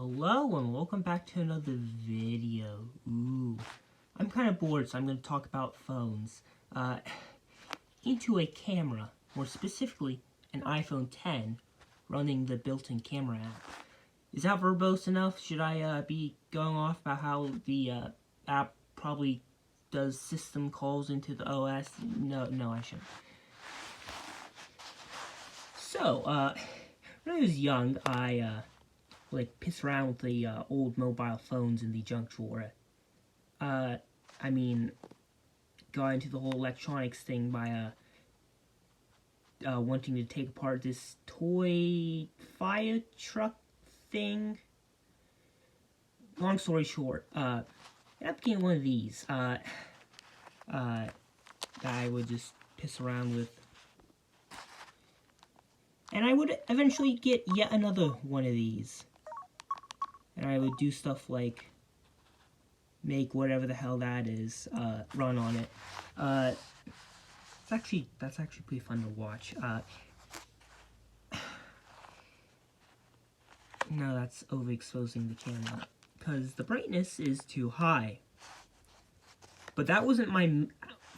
Hello and welcome back to another video. I'm kind of bored, so I'm going to talk about phones. Into a camera, more specifically an iPhone X running the built-in camera app. Is that verbose enough? Should I be going off about how the app probably does system calls into the OS? No, I shouldn't. So, when I was young, I piss around with the old mobile phones in the junk drawer. Got into the whole electronics thing by wanting to take apart this toy fire truck thing. Long story short, I ended up getting one of these that I would just piss around with. And I would eventually get yet another one of these. And I would do stuff like make whatever the hell that is run on it. That's actually pretty fun to watch. No, that's overexposing the camera because the brightness is too high. But that wasn't my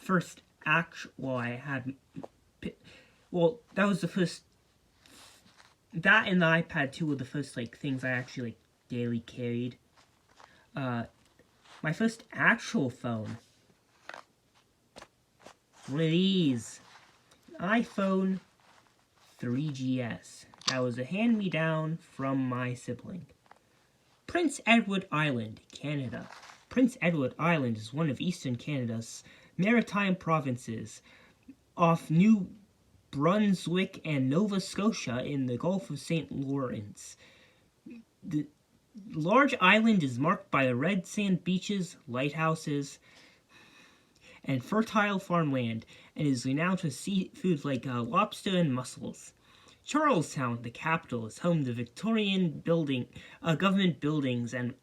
first actual. That was the first. That and the iPad 2 were the first things I actually daily carried. My first actual phone, one of these, an iPhone 3GS. That was a hand-me-down from my sibling. Prince Edward Island, Canada. Prince Edward Island is one of eastern Canada's maritime provinces off New Brunswick and Nova Scotia in the Gulf of St. Lawrence. The large island is marked by the red sand beaches, lighthouses, and fertile farmland, and is renowned for seafood like lobster and mussels. Charlestown, the capital, is home to Victorian government buildings and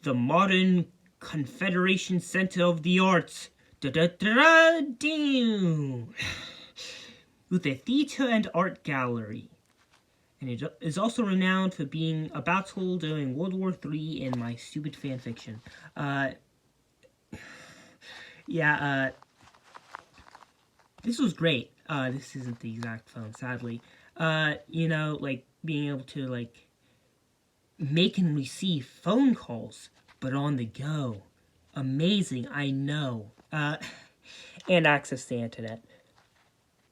the modern Confederation Center of the Arts. With a theater and art gallery. And it is also renowned for being a battle during World War III in my stupid fanfiction. This was great. This isn't the exact phone, sadly. Being able to, make and receive phone calls, but on the go. Amazing, I know. And access to the internet.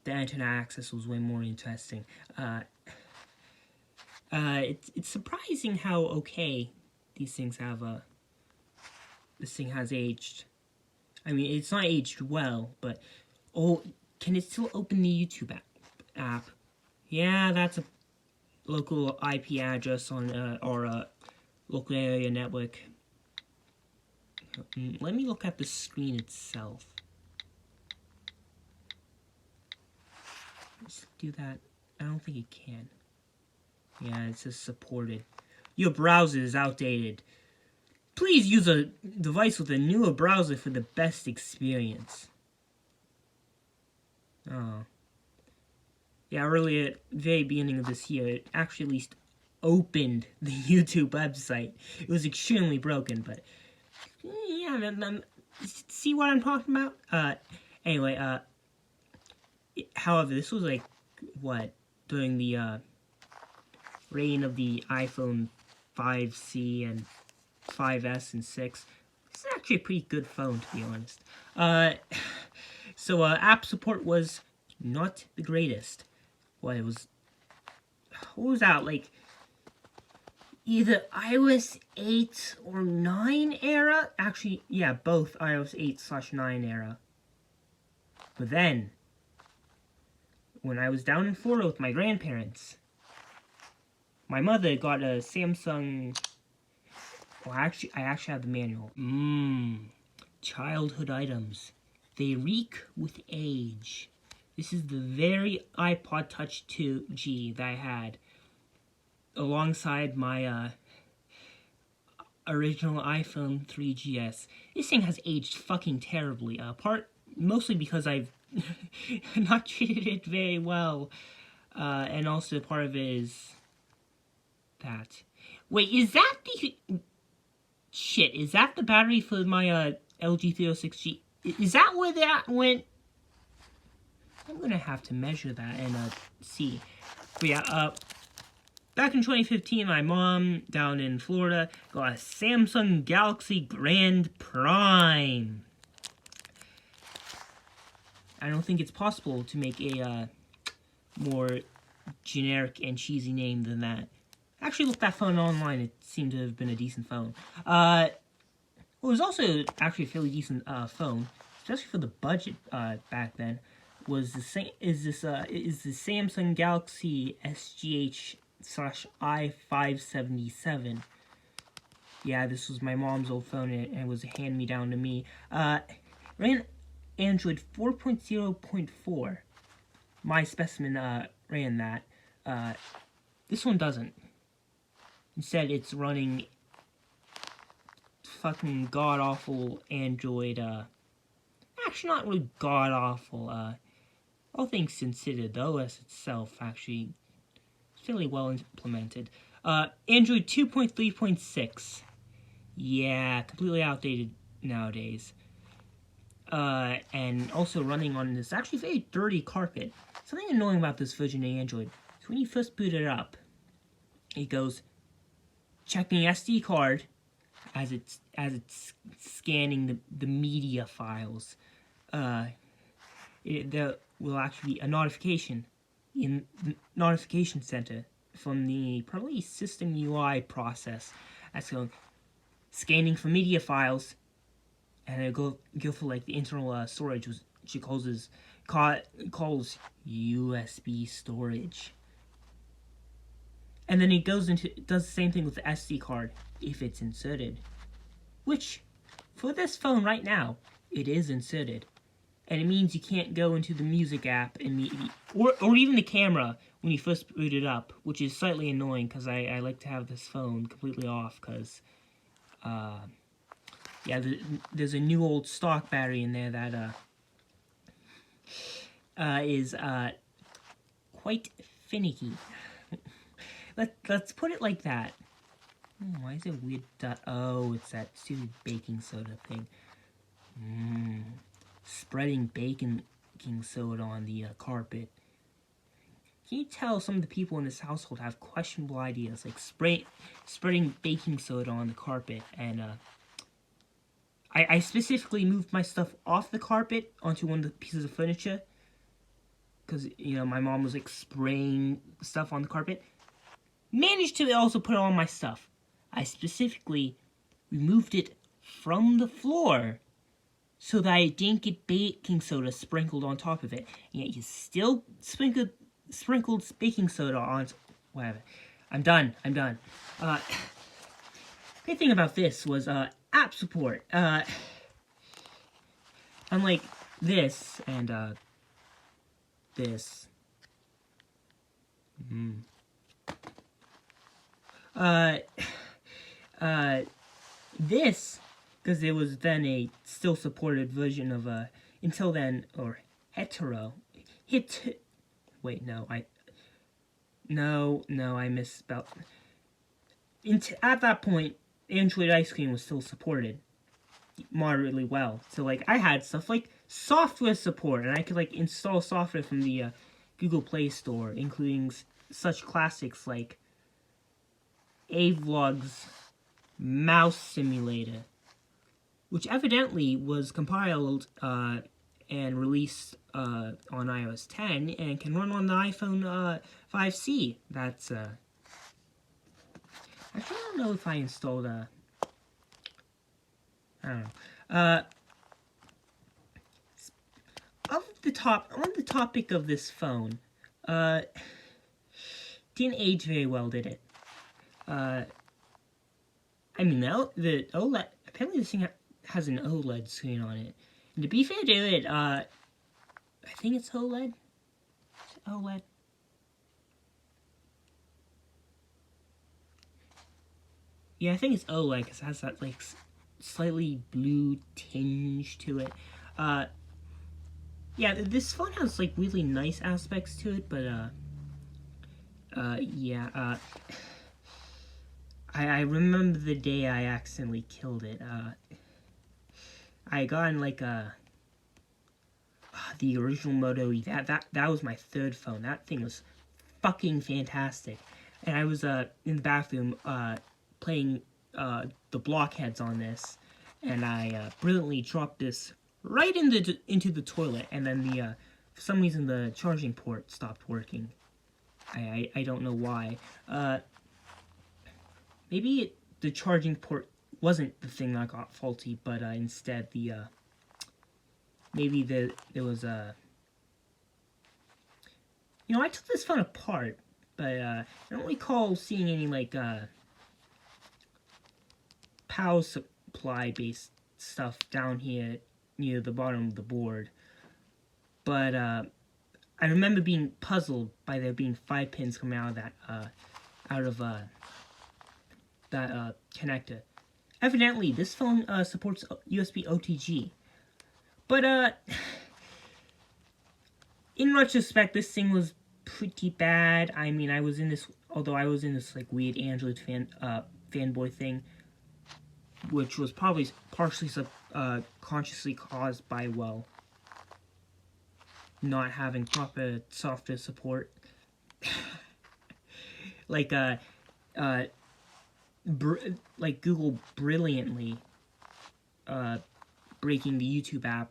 The internet access was way more interesting. It's surprising how okay these things have, this thing has aged. I mean, it's not aged well, but, can it still open the YouTube app? Yeah, that's a local IP address on, our local area network. Let me look at the screen itself. Let's do that. I don't think it can. Yeah, it says supported. Your browser is outdated. Please use a device with a newer browser for the best experience. Oh. Yeah, earlier at the very beginning of this year, it actually at least opened the YouTube website. It was extremely broken, but yeah, see what I'm talking about? Anyway, however, this was during the reign of the iPhone 5C and 5S and 6. This is actually a pretty good phone, to be honest. So app support was not the greatest. What was out, either iOS 8 or 9 era? Actually, yeah, both iOS 8/9 era. But then, when I was down in Florida with my grandparents, my mother got a Samsung. Well, I actually have the manual. Childhood items. They reek with age. This is the very iPod Touch 2G that I had alongside my original iPhone 3GS. This thing has aged fucking terribly. Mostly because I've not treated it very well. And also part of it is that Wait, is that the... Shit, is that the battery for my LG 306G? Is that where that went? I'm gonna have to measure that and see. But yeah, back in 2015, my mom down in Florida got a Samsung Galaxy Grand Prime. I don't think it's possible to make a more generic and cheesy name than that. Actually, looked that phone online. It seemed to have been a decent phone. It was also actually a fairly decent phone, especially for the budget back then. Was the same? Is the Samsung Galaxy SGH/i577? Yeah, this was my mom's old phone, and it was a hand-me-down to me. Ran Android 4.0.4. My specimen ran that. This one doesn't. Instead, it's running fucking god-awful Android, actually not really god-awful, all things considered, the OS itself actually is fairly well implemented. Android 2.3.6. Yeah, completely outdated nowadays. And also running on this actually very dirty carpet. Something annoying about this version of Android is when you first boot it up, it goes checking SD card as it's scanning the media files. There will actually be a notification in the notification center from the probably system UI process that's going scanning for media files, and it'll go for like the internal storage, which it calls USB storage. And then it does the same thing with the SD card if it's inserted, which for this phone right now it is inserted, and it means you can't go into the music app immediately, or even the camera when you first boot it up, which is slightly annoying because I like to have this phone completely off because yeah, there's a new old stock battery in there that is quite finicky. Let's put it like that. Why is it weird? Oh, it's that stupid baking soda thing. Spreading baking soda on the carpet. Can you tell some of the people in this household have questionable ideas, like spreading baking soda on the carpet? And I specifically moved my stuff off the carpet onto one of the pieces of furniture because, you know, my mom was like spraying stuff on the carpet. Managed to also put on my stuff. I specifically removed it from the floor so that I didn't get baking soda sprinkled on top of it. And yet you still sprinkled baking soda on... Whatever. I'm done. Great thing about this was app support. Unlike this and this. This, because there was then a still supported version of until then, or hetero, wait, no, I misspelled. At that point, Android Ice Cream was still supported moderately well. So, like, I had stuff like software support, and I could, like, install software from the Google Play Store, including such classics like Avlog's Mouse Simulator, which evidently was compiled and released on iOS 10 and can run on the iPhone 5C. That's actually, I don't know if I installed I don't know. On the topic of this phone, didn't age very well, did it? I mean, the OLED, apparently this thing has an OLED screen on it. And to be fair to it, I think it's OLED. Is it OLED? Yeah, I think it's OLED because it has that, like, slightly blue tinge to it. Yeah, this phone has, like, really nice aspects to it, but, yeah, I remember the day I accidentally killed it. I got in like the original Moto E. That was my third phone. That thing was fucking fantastic. And I was in the bathroom playing the blockheads on this, and I brilliantly dropped this right into the toilet, and then for some reason the charging port stopped working. I don't know why. Maybe the charging port wasn't the thing that got faulty, but instead maybe there was a... I took this phone apart, but I don't recall seeing any like power supply based stuff down here near the bottom of the board. But I remember being puzzled by there being 5 pins coming out of that connector. Evidently, this phone supports USB OTG. But in retrospect, this thing was pretty bad. I mean, I was in this like weird Android fanboy thing, which was probably partially consciously caused by, well, not having proper software support. like Google brilliantly breaking the YouTube app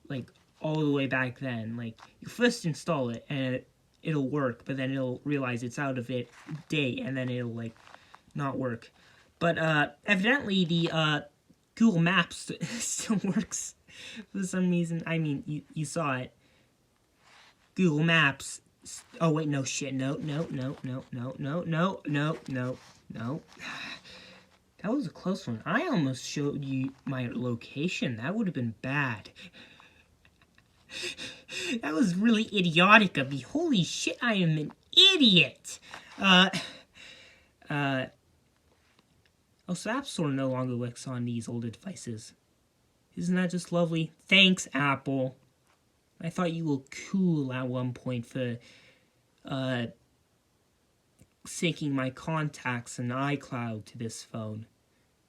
like all the way back then. Like, you first install it and it'll work, but then it'll realize it's out of date, and then it'll like not work. But evidently the Google Maps still works for some reason. I mean, you saw it. Google Maps. Oh wait, no shit. No. That was a close one. I almost showed you my location. That would have been bad. That was really idiotic of me. Holy shit, I am an idiot. So App Store no longer works on these older devices. Isn't that just lovely? Thanks, Apple. I thought you were cool at one point for syncing my contacts and iCloud to this phone,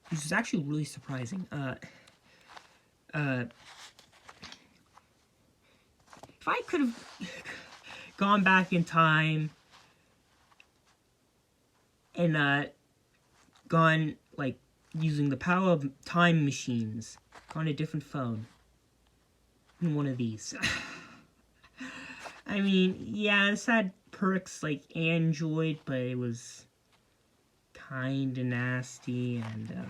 which is actually really surprising. If I could have gone back in time and gone, like, using the power of time machines, on a different phone, in one of these. I mean, yeah, this had perks like Android, but it was kinda nasty, and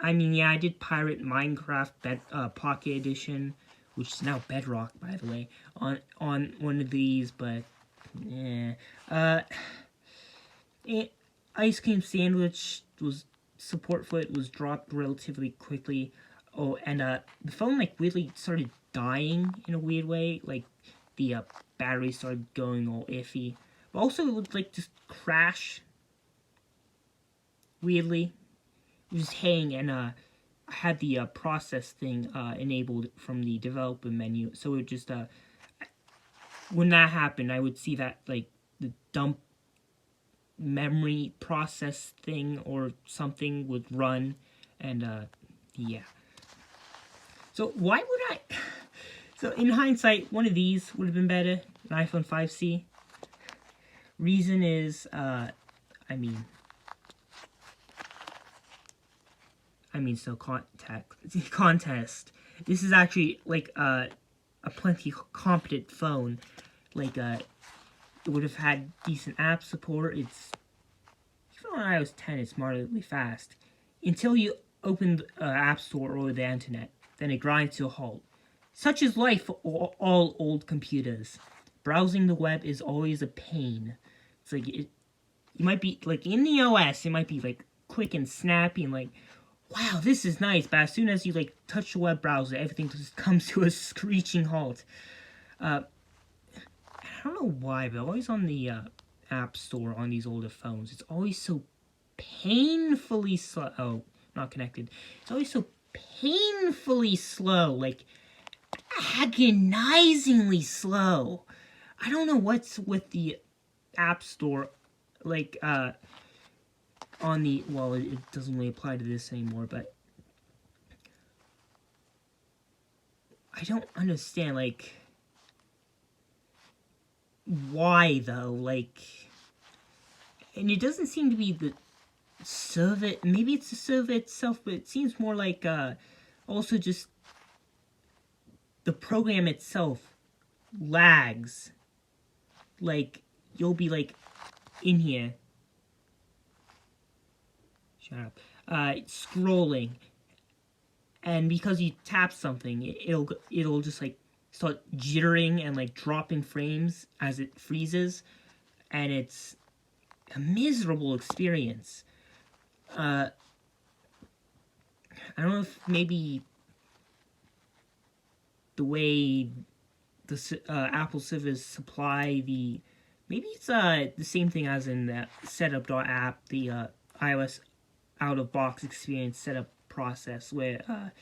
I mean, yeah, I did pirate Minecraft Pocket Edition, which is now Bedrock, by the way, on one of these, but yeah. Ice Cream Sandwich support for it was dropped relatively quickly. Oh, and the phone like weirdly started dying in a weird way, like the battery started going all iffy. But also it would like just crash weirdly. It was just hang, and I had the process thing enabled from the developer menu, so it just when that happened, I would see that like the dump memory process thing or something would run, and yeah. So why would I? So in hindsight, one of these would have been better, an iPhone 5C. Reason is, I mean, so contest. This is actually like a plenty competent phone. Like it would have had decent app support. It's even on iOS 10, it's moderately fast until you open the App Store or the internet. Then it grinds to a halt. Such is life for all old computers. Browsing the web is always a pain. It's like you might be like in the OS, it might be like quick and snappy and like, wow, this is nice. But as soon as you like touch the web browser, everything just comes to a screeching halt. I don't know why, but always on the App Store on these older phones, it's always so painfully slow. Oh, not connected. It's always so painfully slow, like agonizingly slow. I don't know what's with the App Store. Like, on the, well, it doesn't really apply to this anymore, but I don't understand, like, why though, like, and it doesn't seem to be the server, maybe it's the server itself, but it seems more like, also just the program itself lags. Like, you'll be, like, in here, shut up, scrolling, and because you tap something, it'll just, like, start jittering and, like, dropping frames as it freezes, and it's a miserable experience. I don't know if maybe the way the Apple servers supply the, maybe it's the same thing as in the setup.app, the iOS out-of-box experience setup process, where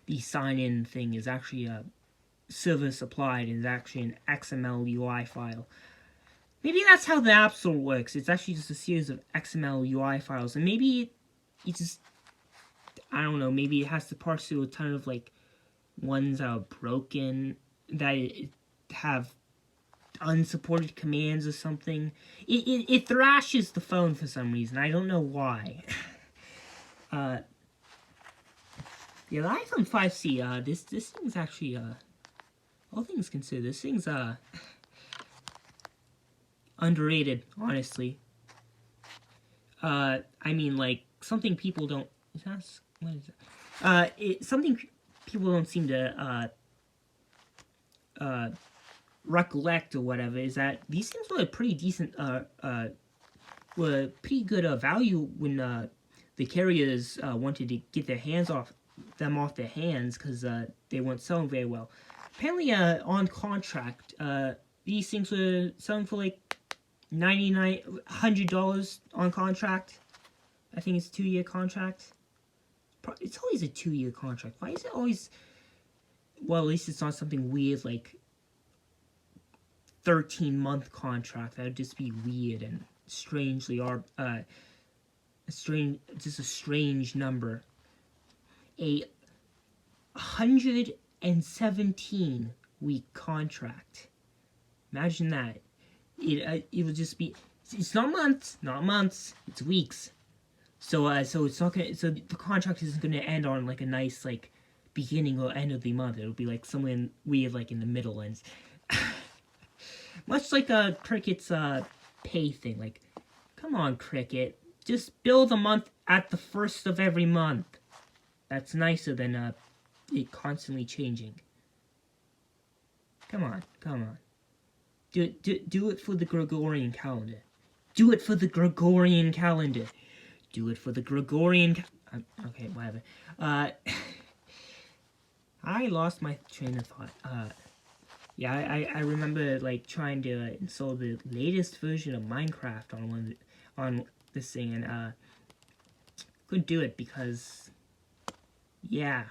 the sign-in thing is actually server supplied and is actually an XML UI file. Maybe that's how the App Store works. It's actually just a series of XML UI files, and maybe it just, I don't know, maybe it has to parse through a ton of, like, ones that are broken, that have unsupported commands or something. It thrashes the phone for some reason. I don't know why. Yeah, the iPhone 5C, this thing's actually, all things considered, this thing's, underrated, honestly. I mean, like, something people don't, what is that? Something people don't seem to, recollect or whatever is that these things were a pretty decent, were pretty good, value when, the carriers, wanted to get their hands off their hands, because, they weren't selling very well. Apparently, on contract, these things were selling for, like, $100 on contract. I think it's a 2-year contract. It's always a 2-year contract. Why is it always, well, at least it's not something weird like 13-month contract. That would just be weird and strangely, just a strange number. A 117-week contract. Imagine that. It would just be, it's not months, it's weeks. So it's not gonna, so the contract isn't gonna end on, like, a nice, like, beginning or end of the month. It'll be, like, somewhere weird, like, in the middle, and much like Cricket's pay thing. Like, come on, Cricket, just bill the month at the first of every month. That's nicer than it constantly changing. Come on. Do it for the Gregorian calendar. Do it for the Gregorian calendar. Do it for the Gregorian. Okay, whatever. I lost my train of thought. Yeah, I remember, like, trying to install the latest version of Minecraft on this thing, and couldn't do it because, yeah,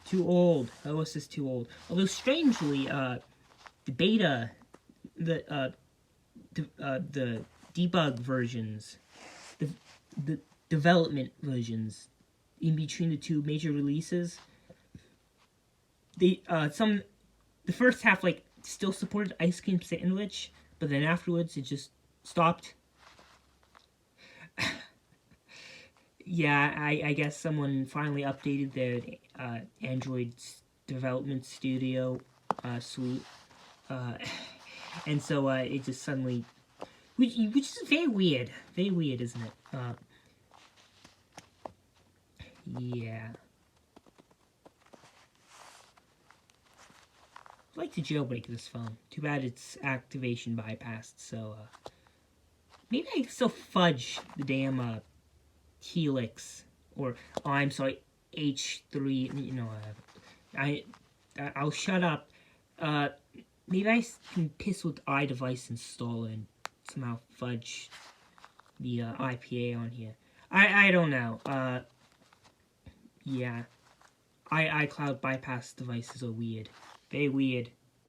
too old. OS is too old. Although strangely, the beta, the debug versions, the development versions in between the two major releases, the first half, like, still supported Ice Cream Sandwich, but then afterwards it just stopped. Yeah, I guess someone finally updated their Android development studio suite, and so it just suddenly, which is very weird, isn't it? Yeah. I'd like to jailbreak this phone. Too bad it's activation bypassed, so, maybe I can still fudge the damn, Helix, or, oh, I'm sorry, H3, you know, I'll shut up. Maybe I can piss with iDevice installer and somehow fudge the, IPA on here. I don't know, yeah. iCloud bypass devices are weird. Very weird.